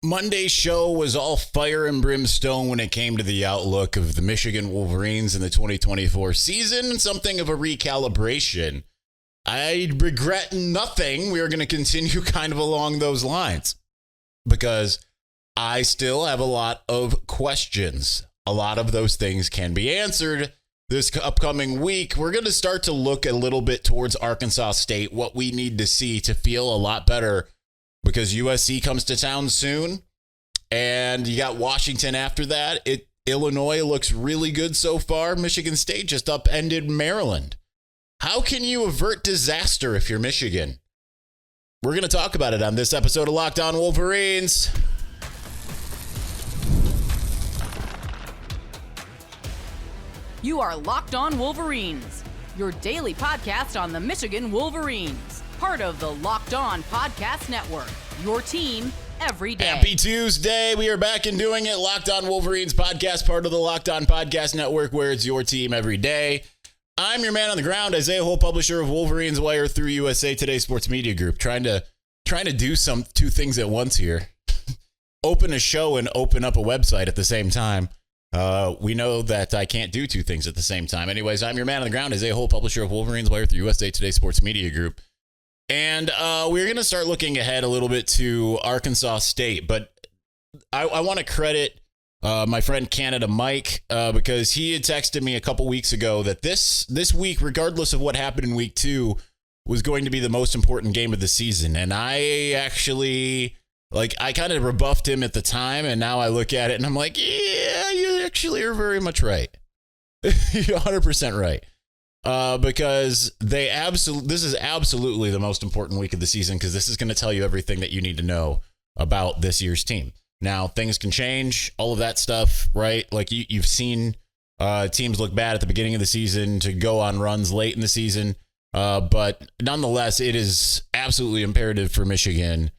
Monday's show was all fire and brimstone when it came to the outlook of the Michigan Wolverines in the 2024 season, something of a recalibration. I regret nothing. We are going to continue kind of along those lines because I still have a lot of questions. A lot of those things can be answered this upcoming week. We're going to start to look a little bit towards Arkansas State, what we need to see to feel a lot better, because USC comes to town soon, and you got Washington after that. Illinois looks really good so far. Michigan State just upended Maryland. How can you avert disaster if you're Michigan? We're going to talk about it on this episode of Locked On Wolverines. You are Locked On Wolverines, your daily podcast on the Michigan Wolverines. Part of the Locked On Podcast Network, your team every day. Happy Tuesday. We are back and doing it. Locked On Wolverines podcast, part of the Locked On Podcast Network, where it's your team every day. I'm your man on the ground, Isaiah Holt, publisher of Wolverines Wire through USA Today Sports Media Group, trying to do two things at once here. Open a show and open up a website at the same time. We know that I can't do two things at the same time. Anyways, I'm your man on the ground, Isaiah Holt, publisher of Wolverines Wire through USA Today Sports Media Group. And we're going to start looking ahead a little bit to Arkansas State. But I want to credit my friend Canada Mike because he had texted me a couple weeks ago that this week, regardless of what happened in week 2, was going to be the most important game of the season. And I actually, I kind of rebuffed him at the time. And now I look at it and I'm like, yeah, you actually are very much right. You're 100% right. Because this is absolutely the most important week of the season, because this is going to tell you everything that you need to know about this year's team. Now, things can change, all of that stuff, right? Like you've seen teams look bad at the beginning of the season to go on runs late in the season. But nonetheless, it is absolutely imperative for Michigan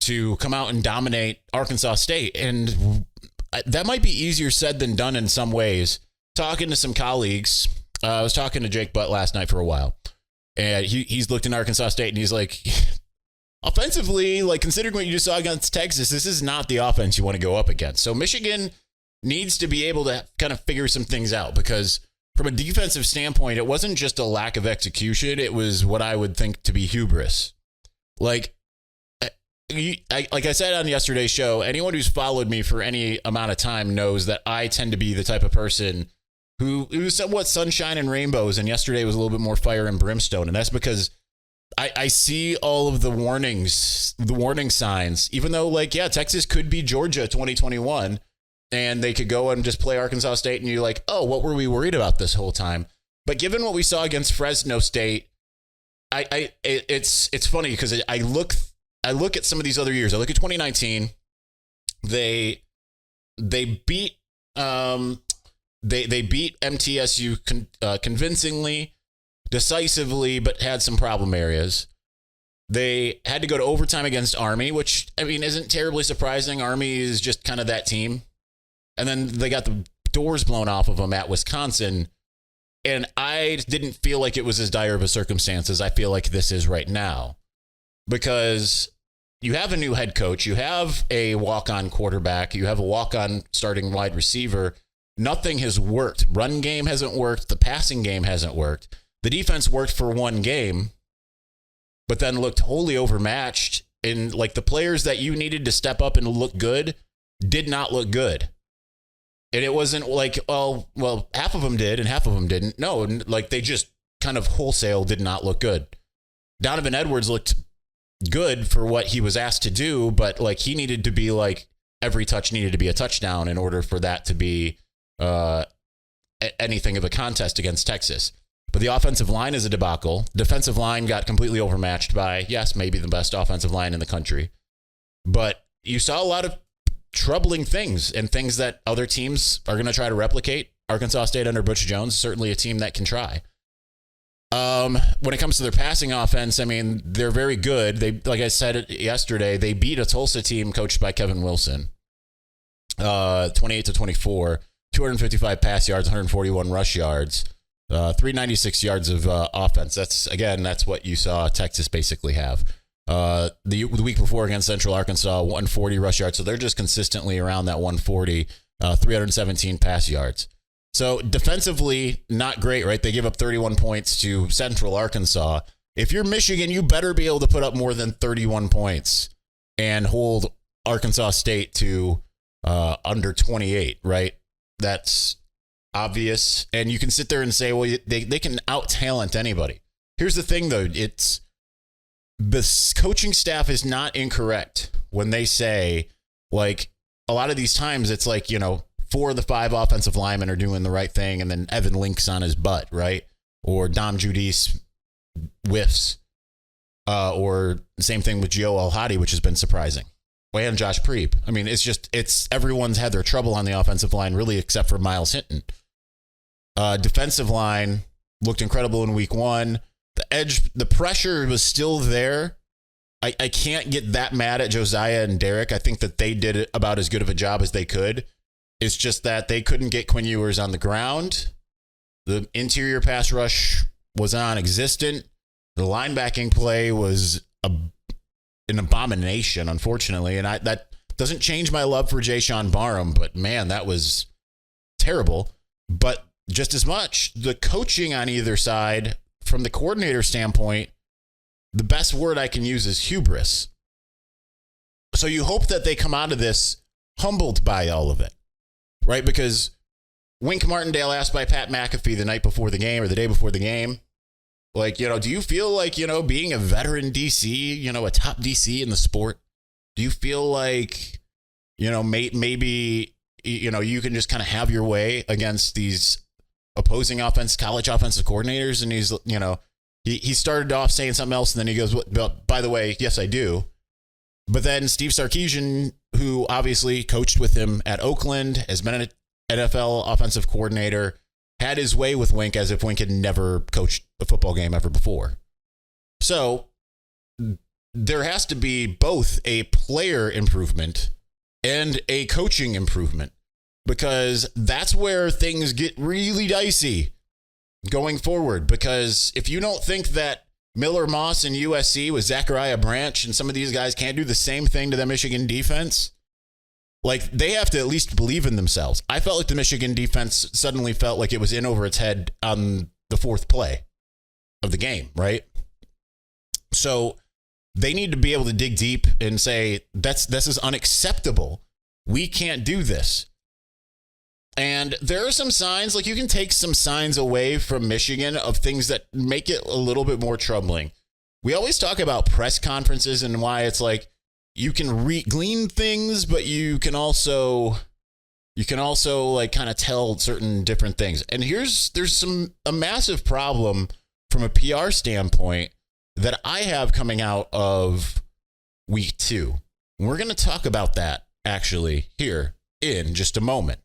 to come out and dominate Arkansas State. And that might be easier said than done in some ways. Talking to some colleagues, I was talking to Jake Butt last night for a while, and he's looked in Arkansas State, and he's like, offensively, considering what you just saw against Texas, this is not the offense you want to go up against. So Michigan needs to be able to kind of figure some things out, because from a defensive standpoint, it wasn't just a lack of execution. It was what I would think to be hubris. Like I said on yesterday's show, anyone who's followed me for any amount of time knows that I tend to be the type of person who's somewhat sunshine and rainbows, and yesterday was a little bit more fire and brimstone. And that's because I see all of the warning signs, even though, Texas could be Georgia 2021, and they could go and just play Arkansas State, and you're like, oh, what were we worried about this whole time? But given what we saw against Fresno State, it's funny because I look at some of these other years. I look at 2019. They beat They beat MTSU convincingly, decisively, but had some problem areas. They had to go to overtime against Army, which, isn't terribly surprising. Army is just kind of that team. And then they got the doors blown off of them at Wisconsin. And I didn't feel like it was as dire of a circumstance as I feel like this is right now. Because you have a new head coach. You have a walk-on quarterback. You have a walk-on starting wide receiver. Nothing has worked. Run game hasn't worked. The passing game hasn't worked. The defense worked for one game, but then looked wholly overmatched. And the players that you needed to step up and look good did not look good. And it wasn't well, half of them did and half of them didn't. No, they just kind of wholesale did not look good. Donovan Edwards looked good for what he was asked to do, but he needed to be every touch needed to be a touchdown in order for that to be anything of a contest against Texas. But the offensive line is a debacle. Defensive line got completely overmatched by, yes, maybe the best offensive line in the country. But you saw a lot of troubling things and things that other teams are going to try to replicate. Arkansas State under Butch Jones, certainly a team that can try. When it comes to their passing offense, they're very good. They, like I said yesterday, they beat a Tulsa team coached by Kevin Wilson, 28-24, 255 pass yards, 141 rush yards, 396 yards of offense. That's what you saw Texas basically have. The week before against Central Arkansas, 140 rush yards. So they're just consistently around that 140, 317 pass yards. So defensively, not great, right? They give up 31 points to Central Arkansas. If you're Michigan, you better be able to put up more than 31 points and hold Arkansas State to under 28, right? That's obvious. And you can sit there and say, well, they can out-talent anybody. Here's the thing, though. It's the coaching staff is not incorrect when they say, like, a lot of these times it's like, 4 of the 5 offensive linemen are doing the right thing, and then Evan Link's on his butt, right? Or Dom Judice whiffs. Or same thing with Gio El-Hadi, which has been surprising. And Josh Preep. I mean, it's everyone's had their trouble on the offensive line, really, except for Miles Hinton. Defensive line looked incredible in week 1. The pressure was still there. I can't get that mad at Josiah and Derek. I think that they did about as good of a job as they could. It's just that they couldn't get Quinn Ewers on the ground. The interior pass rush was non-existent. The linebacking play was an abomination, unfortunately. And that doesn't change my love for Jayshon Barham, but man, that was terrible. But just as much, the coaching on either side, from the coordinator standpoint, the best word I can use is hubris. So you hope that they come out of this humbled by all of it, right? Because Wink Martindale asked by Pat McAfee the night before the game or the day before the game, like, do you feel like, being a veteran DC, a top DC in the sport, do you feel like, maybe, you can just kind of have your way against these opposing college offensive coordinators? And he's, he started off saying something else, and then he goes, well, by the way, yes, I do. But then Steve Sarkisian, who obviously coached with him at Oakland, has been an NFL offensive coordinator, had his way with Wink as if Wink had never coached a football game ever before. So there has to be both a player improvement and a coaching improvement, because that's where things get really dicey going forward. Because if you don't think that Miller Moss and USC with Zachariah Branch and some of these guys can't do the same thing to the Michigan defense, like, they have to at least believe in themselves. I felt like the Michigan defense suddenly felt like it was in over its head on the 4th play of the game, right? So they need to be able to dig deep and say, this is unacceptable. We can't do this. And there are some signs, like, you can take some signs away from Michigan of things that make it a little bit more troubling. We always talk about press conferences and why it's like, you can glean things, but you can also like kind of tell certain different things. And there's a massive problem from a PR standpoint that I have coming out of week 2. We're going to talk about that actually here in just a moment.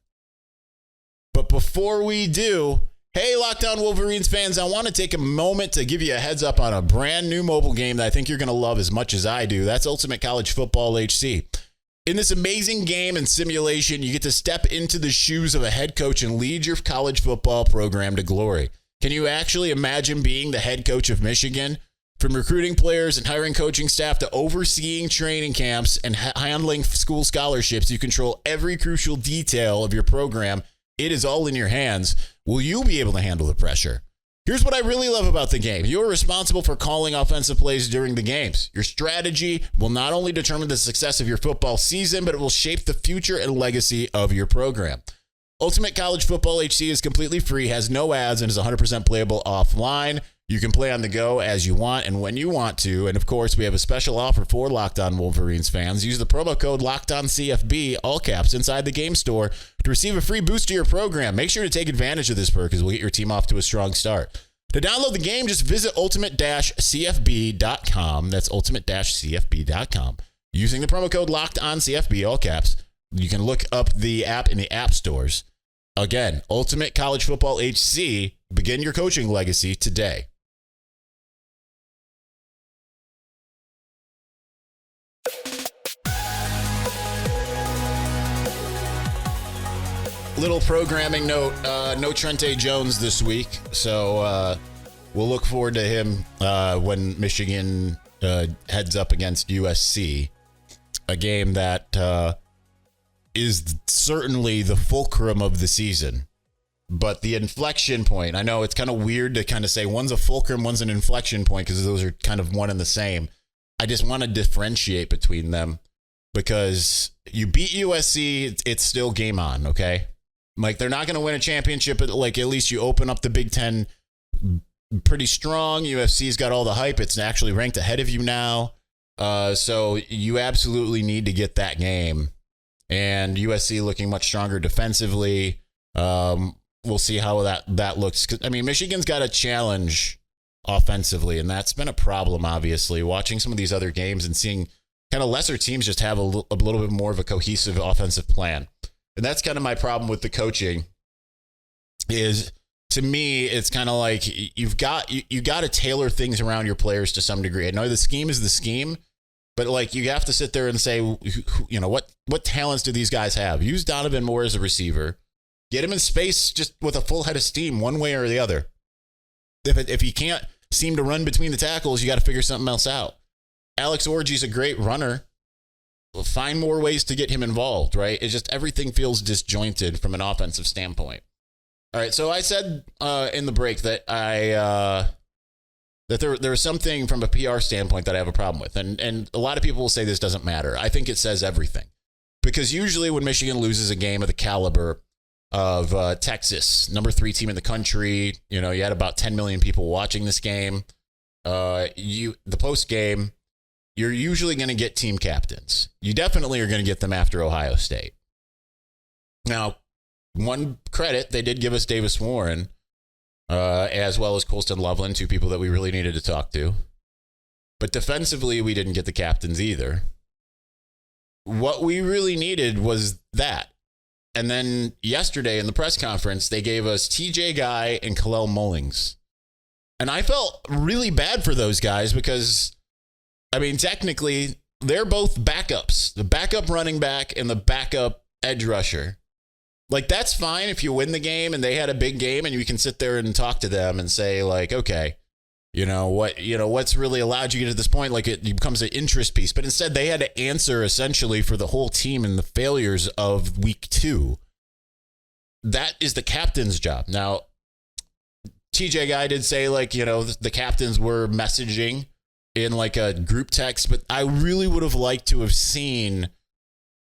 But before we do, hey, Locked On Wolverines fans, I want to take a moment to give you a heads up on a brand new mobile game that I think you're going to love as much as I do. That's Ultimate College Football HC. In this amazing game and simulation, you get to step into the shoes of a head coach and lead your college football program to glory. Can you actually imagine being the head coach of Michigan? From recruiting players and hiring coaching staff to overseeing training camps and handling school scholarships, you control every crucial detail of your program. It is all in your hands. Will you be able to handle the pressure? Here's what I really love about the game. You're responsible for calling offensive plays during the games. Your strategy will not only determine the success of your football season, but it will shape the future and legacy of your program. Ultimate College Football HC is completely free, has no ads, and is 100% playable offline. You can play on the go as you want and when you want to. And of course, we have a special offer for Locked On Wolverines fans. Use the promo code LOCKEDONCFB, all caps, inside the game store to receive a free boost to your program. Make sure to take advantage of this perk as we'll get your team off to a strong start. To download the game, just visit ultimate-cfb.com. That's ultimate-cfb.com. Using the promo code LOCKEDONCFB, all caps, you can look up the app in the app stores. Again, Ultimate College Football HC. Begin your coaching legacy today. Little programming note, no Trente Jones this week, so we'll look forward to him when Michigan heads up against USC, a game that is certainly the fulcrum of the season. But the inflection point, I know it's kind of weird to kind of say one's a fulcrum, one's an inflection point, because those are kind of one and the same. I just want to differentiate between them, because you beat USC, it's still game on, okay? Like, they're not going to win a championship, but like, at least you open up the Big Ten pretty strong. USC's got all the hype. It's actually ranked ahead of you now. So you absolutely need to get that game. And USC looking much stronger defensively. We'll see how that looks. I mean, Michigan's got a challenge offensively, and that's been a problem, obviously. Watching some of these other games and seeing kind of lesser teams just have a little bit more of a cohesive offensive plan. And that's kind of my problem with the coaching is, to me, it's kind of like you got to tailor things around your players to some degree. I know the scheme is the scheme, but like, you have to sit there and say, you know, what talents do these guys have? Use Donovan Moore as a receiver. Get him in space just with a full head of steam, one way or the other. If he can't seem to run between the tackles, you got to figure something else out. Alex Orji's a great runner. Find more ways to get him involved, right? It's just everything feels disjointed from an offensive standpoint. All right, so I said in the break that that there was something from a PR standpoint that I have a problem with, and a lot of people will say this doesn't matter. I think it says everything, because usually when Michigan loses a game of the caliber of Texas, number 3 team in the country, you know, you had about 10 million people watching this game. The post game, you're usually going to get team captains. You definitely are going to get them after Ohio State. Now, one credit, they did give us Davis Warren, as well as Colston Loveland, 2 people that we really needed to talk to. But defensively, we didn't get the captains either. What we really needed was that. And then yesterday in the press conference, they gave us TJ Guy and Kalel Mullings. And I felt really bad for those guys because, I mean, technically, they're both backups. The backup running back and the backup edge rusher. Like, that's fine if you win the game and they had a big game and you can sit there and talk to them and say, like, okay, what's really allowed you to get to this point? Like, it becomes an interest piece. But instead, they had to answer essentially for the whole team and the failures of week 2. That is the captain's job. Now, TJ Guy did say, like, you know, the captains were messaging in like a group text, but I really would have liked to have seen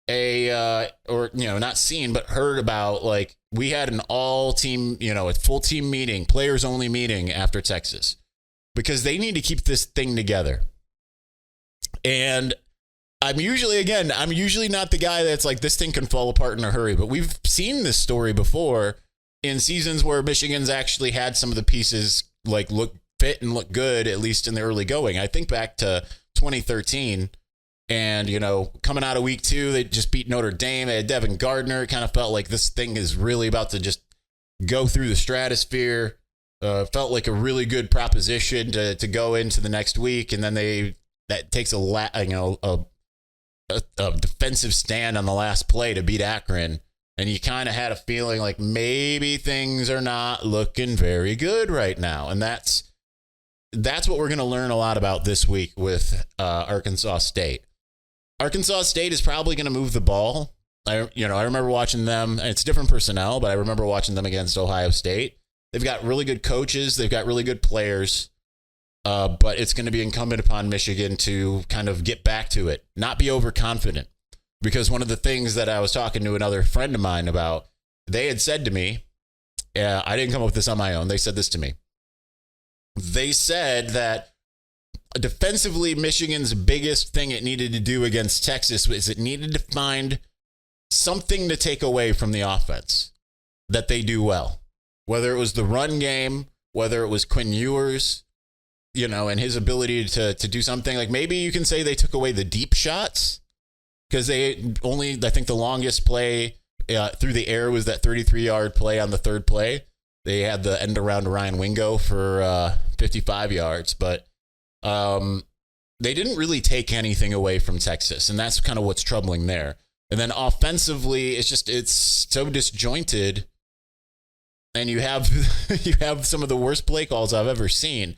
not seen, but heard about, like, we had an all team, a full team meeting, players only meeting after Texas, because they need to keep this thing together. And I'm usually not the guy that's like, this thing can fall apart in a hurry, but we've seen this story before in seasons where Michigan's actually had some of the pieces like look fit and look good, at least in the early going. I think back to 2013 and, coming out of week 2, they just beat Notre Dame. They had Devin Gardner. It kind of felt like this thing is really about to just go through the stratosphere. Felt like a really good proposition to go into the next week. And then that takes a defensive stand on the last play to beat Akron. And you kind of had a feeling like maybe things are not looking very good right now. And that's what we're going to learn a lot about this week with Arkansas State. Arkansas State is probably going to move the ball. I remember watching them, and it's different personnel, but I remember watching them against Ohio State. They've got really good coaches. They've got really good players. But it's going to be incumbent upon Michigan to kind of get back to it, not be overconfident. Because one of the things that I was talking to another friend of mine about, they had said to me, I didn't come up with this on my own. They said this to me. They said that defensively, Michigan's biggest thing it needed to do against Texas was it needed to find something to take away from the offense that they do well. Whether it was the run game, whether it was Quinn Ewers, and his ability to do something. Like, maybe you can say they took away the deep shots because they only, I think the longest play through the air was that 33-yard play on the third play. They had the end around to Ryan Wingo for 55 yards, but they didn't really take anything away from Texas, and that's kind of what's troubling there. And then offensively, it's so disjointed, and you have some of the worst play calls I've ever seen.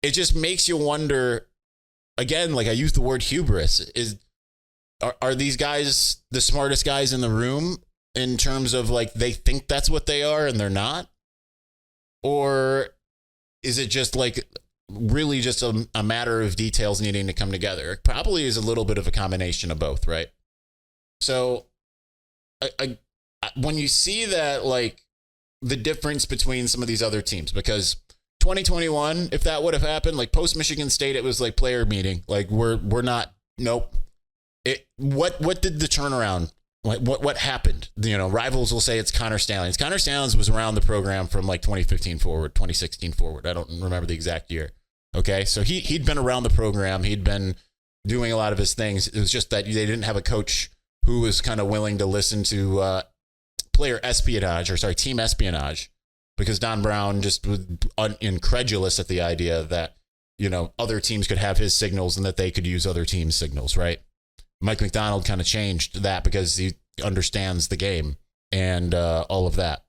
It just makes you wonder, again, like I use the word hubris. Are these guys the smartest guys in the room in terms of like they think that's what they are and they're not? Or is it just like really just a matter of details needing to come together? It probably is a little bit of a combination of both, right? So when you see that, like the difference between some of these other teams, because 2021, if that would have happened, like post Michigan State, it was like player meeting. Like we're not, nope. What did the turnaround? What happened? You know, rivals will say it's Connor Stalions. Connor Stalions was around the program from like 2015 forward, 2016 forward. I don't remember the exact year. Okay, so he'd been around the program. He'd been doing a lot of his things. It was just that they didn't have a coach who was kind of willing to listen to team espionage, because Don Brown just was incredulous at the idea that, you know, other teams could have his signals and that they could use other teams' signals, right? Mike McDonald kind of changed that because he understands the game and all of that.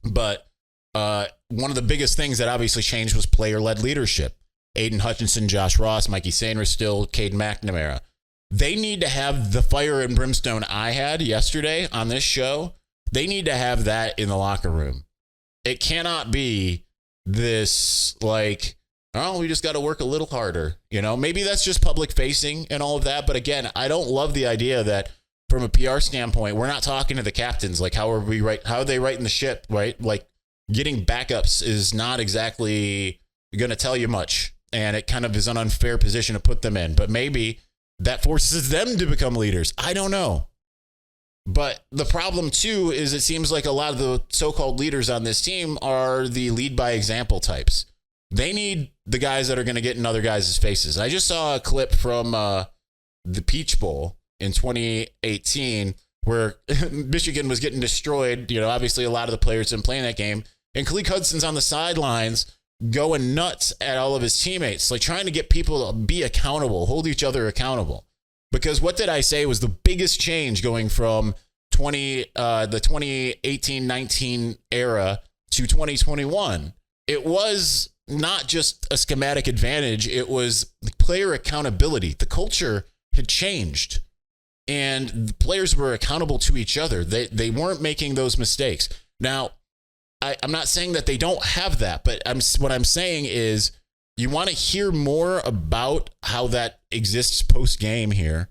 But one of the biggest things that obviously changed was player-led leadership. Aiden Hutchinson, Josh Ross, Mikey Sainristil, Cade McNamara. They need to have the fire and brimstone I had yesterday on this show. They need to have that in the locker room. It cannot be this like, oh, we just got to work a little harder. You know, maybe that's just public facing and all of that. But again, I don't love the idea that from a PR standpoint, we're not talking to the captains. Like, how are they writing the ship, right? Like, getting backups is not exactly going to tell you much. And it kind of is an unfair position to put them in. But maybe that forces them to become leaders. I don't know. But the problem, too, is it seems like a lot of the so-called leaders on this team are the lead by example types. They need the guys that are going to get in other guys' faces. I just saw a clip from the Peach Bowl in 2018 where Michigan was getting destroyed. You know, obviously a lot of the players didn't play in that game. And Khaleke Hudson's on the sidelines going nuts at all of his teammates, like trying to get people to be accountable, hold each other accountable. Because what did I say was the biggest change going from the 2018-19 era to 2021? It was not just a schematic advantage. It was player accountability. The culture had changed and the players were accountable to each other. They weren't making those mistakes. Now, I'm not saying that they don't have that, but what I'm saying is you want to hear more about how that exists post-game here.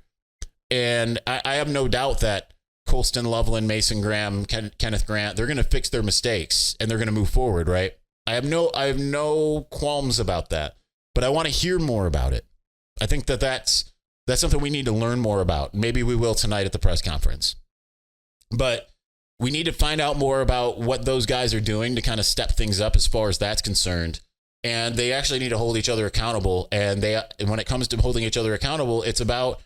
And I have no doubt that Colston, Loveland, Mason Graham, Kenneth Grant, they're going to fix their mistakes and they're going to move forward, right? I have no qualms about that, but I want to hear more about it. I think that's something we need to learn more about. Maybe we will tonight at the press conference. But we need to find out more about what those guys are doing to kind of step things up as far as that's concerned. And they actually need to hold each other accountable. And when it comes to holding each other accountable, it's about,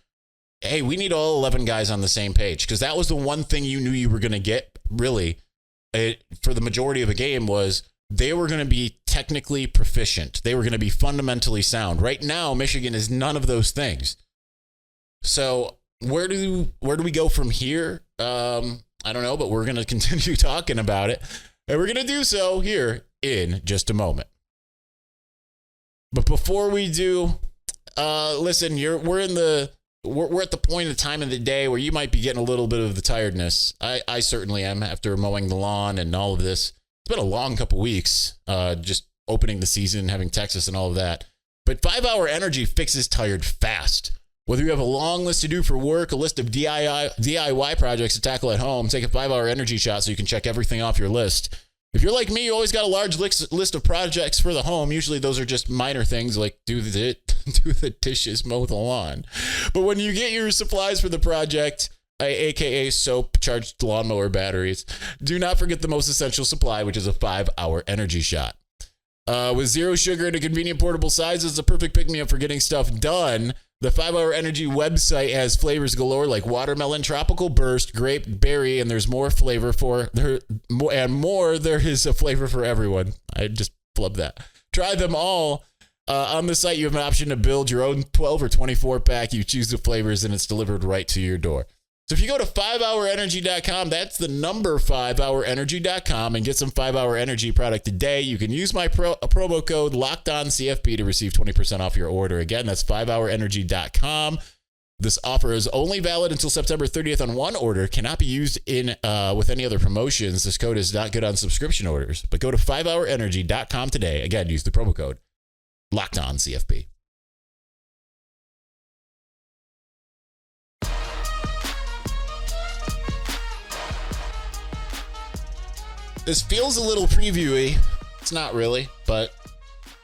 hey, we need all 11 guys on the same page, because that was the one thing you knew you were going to get, really, for the majority of a game was they were going to be technically proficient. They were going to be fundamentally sound. Right now, Michigan is none of those things. So where do we go from here? I don't know, but we're going to continue talking about it. And we're going to do so here in just a moment. But before we do, listen, we're at the point of time of the day where you might be getting a little bit of the tiredness. I certainly am after mowing the lawn and all of this. It's been a long couple weeks, just opening the season, having Texas and all of that. But 5 Hour Energy fixes tired fast. Whether you have a long list to do for work, a list of DIY projects to tackle at home, take a 5 Hour Energy shot so you can check everything off your list. If you're like me, you always got a large list of projects for the home. Usually those are just minor things like do the dishes, mow the lawn. But when you get your supplies for the project, aka soap, charged lawnmower batteries, do not forget the most essential supply, which is a 5 Hour Energy shot. With zero sugar and a convenient portable size, it's a perfect pick-me-up for getting stuff done. The 5 Hour Energy website has flavors galore like watermelon, tropical burst, grape, berry, and there's more flavor there is a flavor for everyone. I just flubbed that. Try them all. On the site, you have an option to build your own 12 or 24 pack. You choose the flavors and it's delivered right to your door. So if you go to 5hourenergy.com, that's the number 5hourenergy.com, and get some 5-Hour Energy product today. You can use my promo code LOCKEDONCFB to receive 20% off your order. Again, that's 5hourenergy.com. This offer is only valid until September 30th on one order. Cannot be used in with any other promotions. This code is not good on subscription orders. But go to 5hourenergy.com today. Again, use the promo code LOCKEDONCFB. This feels a little previewy. It's not really, but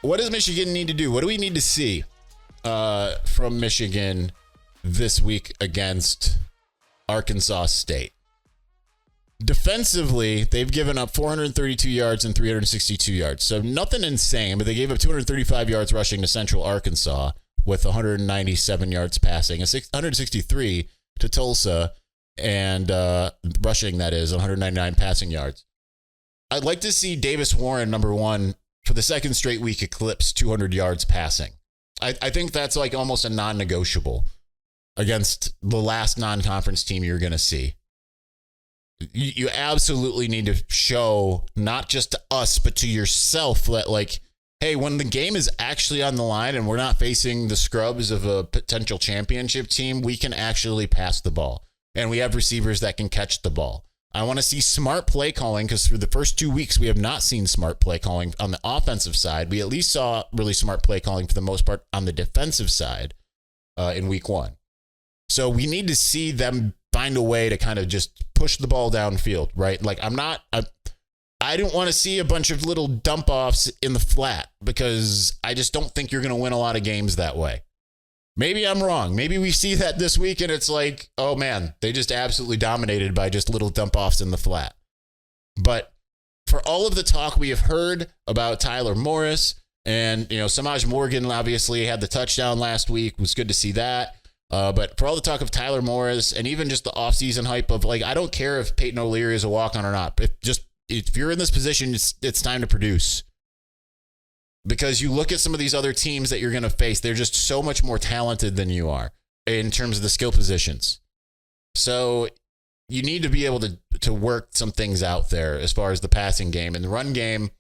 what does Michigan need to do? What do we need to see from Michigan this week against Arkansas State? Defensively, they've given up 432 yards and 362 yards. So nothing insane, but they gave up 235 yards rushing to Central Arkansas with 197 yards passing, 163 to Tulsa, and rushing, that is, 199 passing yards. I'd like to see Davis Warren, number one, for the second straight week eclipse 200 yards passing. I think that's like almost a non-negotiable against the last non-conference team you're going to see. You absolutely need to show, not just to us, but to yourself, that like, hey, when the game is actually on the line and we're not facing the scrubs of a potential championship team, we can actually pass the ball. And we have receivers that can catch the ball. I want to see smart play calling, because through the first 2 weeks, we have not seen smart play calling on the offensive side. We at least saw really smart play calling for the most part on the defensive side in week one. So we need to see them find a way to kind of just push the ball downfield, right? Like I don't want to see a bunch of little dump offs in the flat, because I just don't think you're going to win a lot of games that way. Maybe I'm wrong. Maybe we see that this week and it's like, oh man, they just absolutely dominated by just little dump offs in the flat. But for all of the talk we have heard about Tyler Morris, and Samaj Morgan obviously had the touchdown last week, it was good to see that. But for all the talk of Tyler Morris and even just the offseason hype of, like, I don't care if Peyton O'Leary is a walk-on or not. If you're in this position, it's time to produce. Because you look at some of these other teams that you're going to face, they're just so much more talented than you are in terms of the skill positions. So you need to be able to work some things out there as far as the passing game. And the run game,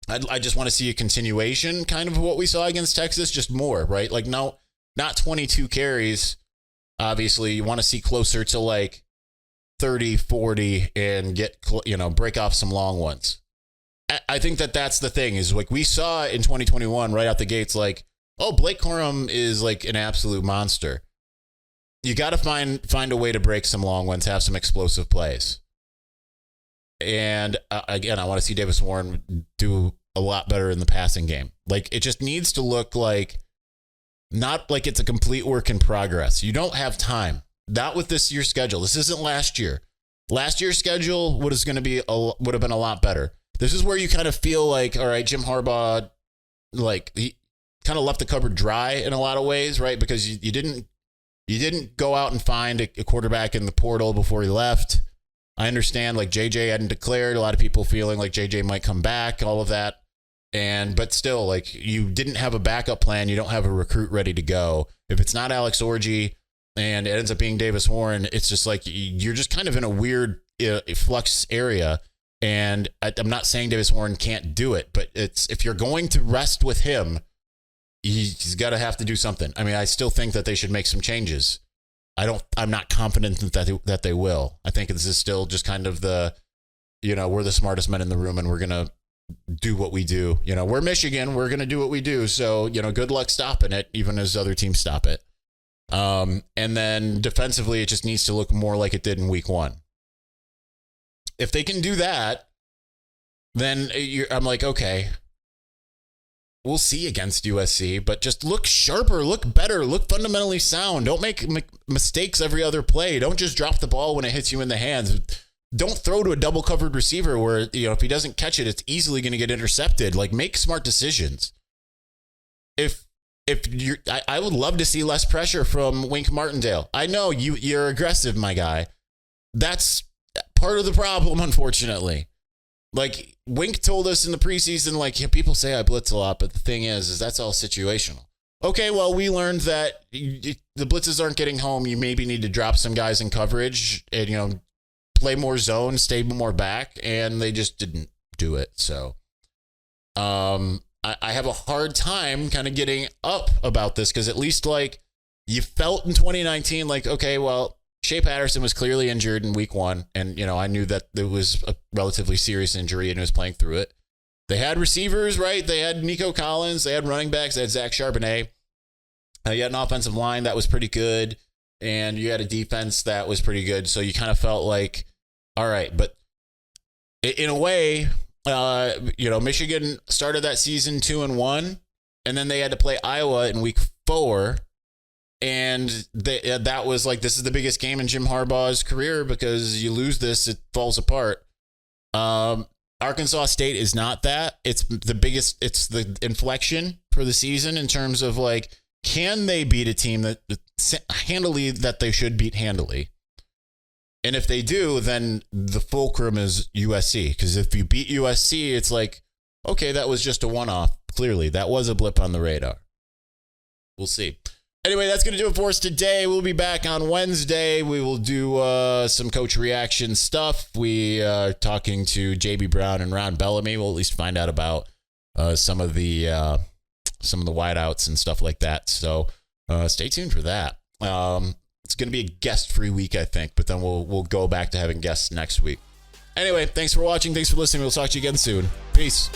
I just want to see a continuation kind of what we saw against Texas, just more, right? Like, no, not 22 carries. Obviously, you want to see closer to like 30, 40 and get, break off some long ones. I think that's the thing, is like we saw in 2021 right out the gates, like, oh, Blake Corum is like an absolute monster. You got to find a way to break some long ones, have some explosive plays. And again, I want to see Davis Warren do a lot better in the passing game. Like, it just needs to look like, not like it's a complete work in progress. You don't have time. Not with this year's schedule. This isn't last year. Last year's schedule would have been a lot better. This is where you kind of feel like, all right, Jim Harbaugh, like, he kind of left the cupboard dry in a lot of ways, right? Because you didn't go out and find a quarterback in the portal before he left. I understand, like, JJ hadn't declared. A lot of people feeling like JJ might come back, all of that. But still, like, you didn't have a backup plan. You don't have a recruit ready to go. If it's not Alex Orji and it ends up being Davis Warren, it's just like you're just kind of in a weird flux area. And I'm not saying Davis Warren can't do it, but if you're going to rest with him, he's got to have to do something. I mean, I still think that they should make some changes. I'm not confident that they will. I think this is still just kind of we're the smartest men in the room and we're going to do what we do. We're Michigan, we're going to do what we do. So, good luck stopping it, even as other teams stop it. And then defensively, it just needs to look more like it did in week one. If they can do that, then I'm like, okay, we'll see against USC, but just look sharper, look better, look fundamentally sound. Don't make mistakes every other play. Don't just drop the ball when it hits you in the hands. Don't throw to a double covered receiver where, if he doesn't catch it, it's easily going to get intercepted. Like, make smart decisions. I would love to see less pressure from Wink Martindale. I know you're aggressive, my guy. That's part of the problem, unfortunately. Like, Wink told us in the preseason, like, people say I blitz a lot, but the thing is that's all situational. okay, well, we learned that the blitzes aren't getting home. You maybe need to drop some guys in coverage and, play more zone, stay more back. And they just didn't do it. So I have a hard time kind of getting up about this because at least like you felt in 2019, like, okay, well, Shea Patterson was clearly injured in week 1. And, I knew that it was a relatively serious injury and he was playing through it. They had receivers, right? They had Nico Collins. They had running backs. They had Zach Charbonnet. You had an offensive line that was pretty good. And you had a defense that was pretty good. So you kind of felt like, all right. But in a way, Michigan started that season 2-1. And then they had to play Iowa in week 4. And that was like, this is the biggest game in Jim Harbaugh's career because you lose this, it falls apart. Arkansas State is not that. It's the biggest, it's the inflection for the season in terms of like, can they beat a team that they should beat handily? And if they do, then the fulcrum is USC. Because if you beat USC, it's like, okay, that was just a one-off. Clearly, that was a blip on the radar. We'll see. Anyway, that's going to do it for us today. We'll be back on Wednesday. We will do some coach reaction stuff. We are talking to JB Brown and Ron Bellamy. We'll at least find out about some of the wideouts and stuff like that. So stay tuned for that. It's going to be a guest-free week, I think, but then we'll go back to having guests next week. Anyway, thanks for watching. Thanks for listening. We'll talk to you again soon. Peace.